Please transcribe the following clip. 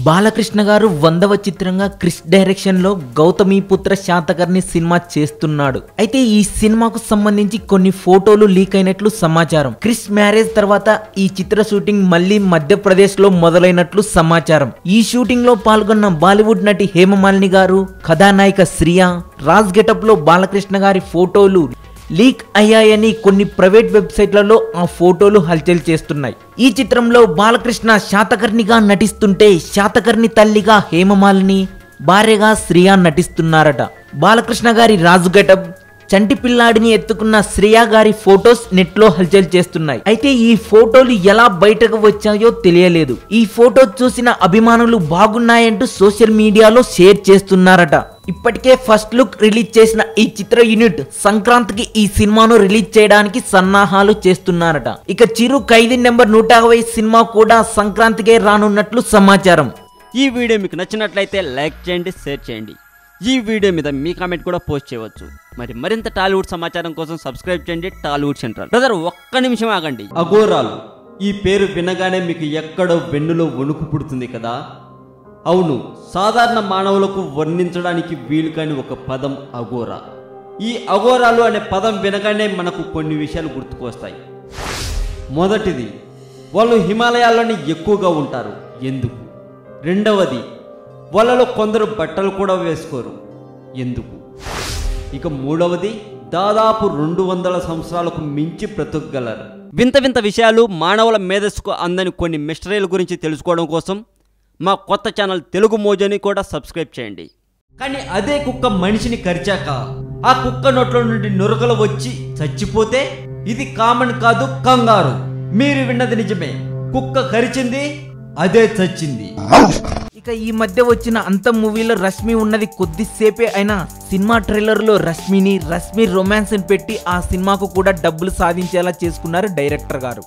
బాలకృష్ణ గారు 100వ చిత్రంగా క్రిష్ డైరెక్షన్ లో గౌతమిపుత్ర శాతకర్ణి సినిమా చేస్తున్నాడు. అయితే ఈ సినిమాకు సంబంధించి కొన్ని ఫోటోలు లీక్ అయినట్లు సమాచారం. క్రిష్ మ్యారేజ్ తర్వాత ఈ చిత్ర షూటింగ్ మళ్ళీ మధ్యప్రదేశ్ లో మొదలైనట్లు సమాచారం. ఈ షూటింగ్ లో పాల్గొన్న బాలీవుడ్ నటి హేమమాలిని గారు, కథానాయిక శ్రియా, రాజ్ గెటప్ లో బాలకృష్ణ గారి ఫోటోలు లీక్ అయ్యాయని కొన్ని ప్రైవేట్ వెబ్సైట్లలో ఆ ఫోటోలు హల్చల్ చేస్తున్నాయి. ఈ చిత్రంలో బాలకృష్ణ శాతకర్ణిగా నటిస్తుంటే శాతకర్ణి తల్లిగా హేమమాలిని, భార్యగా శ్రియా నటిస్తున్నారట. బాలకృష్ణ గారి రాజు గెటప్, చంటి పిల్లాడిని ఎత్తుకున్న శ్రియా గారి ఫోటోస్ నెట్ లో హల్చల్ చేస్తున్నాయి. అయితే ఈ ఫోటోలు ఎలా బయటకు వచ్చాయో తెలియలేదు. ఈ ఫోటో చూసిన అభిమానులు బాగున్నాయంటూ సోషల్ మీడియాలో షేర్ చేస్తున్నారట. ఇప్పటికే ఫస్ట్ లుక్ రిలీజ్ చేసిన ఈ చిత్ర యూనిట్ సంక్రాంతికి ఈ సినిమాను రిలీజ్ చేయడానికి సన్నాహాలు చేస్తున్నారట. ఇక చిరు ఖైదీ నెంబర్ 150 సినిమా కూడా సంక్రాంతికే రానున్నట్లు సమాచారం. ఈ వీడియో మీకు నచ్చినట్లయితే లైక్ చేయండి, షేర్ చేయండి. ఈ వీడియో మీద మీ కామెంట్ కూడా పోస్ట్ చేయవచ్చు. మరి మరింత టాలీవుడ్ సమాచారం కోసం సబ్స్క్రైబ్ చేయండి టాలీవుడ్ సెంట్రల్. బ్రదర్, ఒక్క నిమిషం ఆగండి. అఘోరాలు ఈ పేరు వినగానే మీకు ఎక్కడో వెన్నులో వణుకు పుడుతుంది కదా? అవును, సాధారణ మానవులకు వర్ణించడానికి వీలు కాని ఒక పదం అఘోరా. ఈ అఘోరాలు అనే పదం వినగానే మనకు కొన్ని విషయాలు గుర్తుకొస్తాయి. మొదటిది, వాళ్ళు హిమాలయాల్లోని ఎక్కువగా ఉంటారు. ఎందుకు? రెండవది, వాళ్ళలో కొందరు బట్టలు కూడా వేసుకోరు. ఎందుకు? ఇక మూడవది, దాదాపు 200 సంవత్సరాలకు మించి బ్రతకగలరు. వింత వింత విషయాలు, మానవుల మేధస్సుకు అందని కొన్ని మిస్టరీల గురించి తెలుసుకోవడం కోసం మా కొత్త ఛానల్ తెలుగు మోజోని కూడా సబ్స్క్రైబ్ చేయండి. కానీ అదే కుక్క మనిషిని కరిచాక ఆ కుక్క నోట్లో నుండి నురగలు వచ్చి చచ్చిపోతే ఇది కామన్ కాదు, కంగారు. మీరు విన్నది నిజమే, కుక్క కరిచింది, అదే చచ్చింది. ఇక ఈ మధ్య వచ్చిన అంత మూవీలో రష్మి ఉన్నది కొద్దిసేపే అయినా సినిమా ట్రైలర్ లో రష్మి రొమాన్స్ పెట్టి ఆ సినిమాకు కూడా డబ్బులు సాధించేలా చేసుకున్నారు డైరెక్టర్ గారు.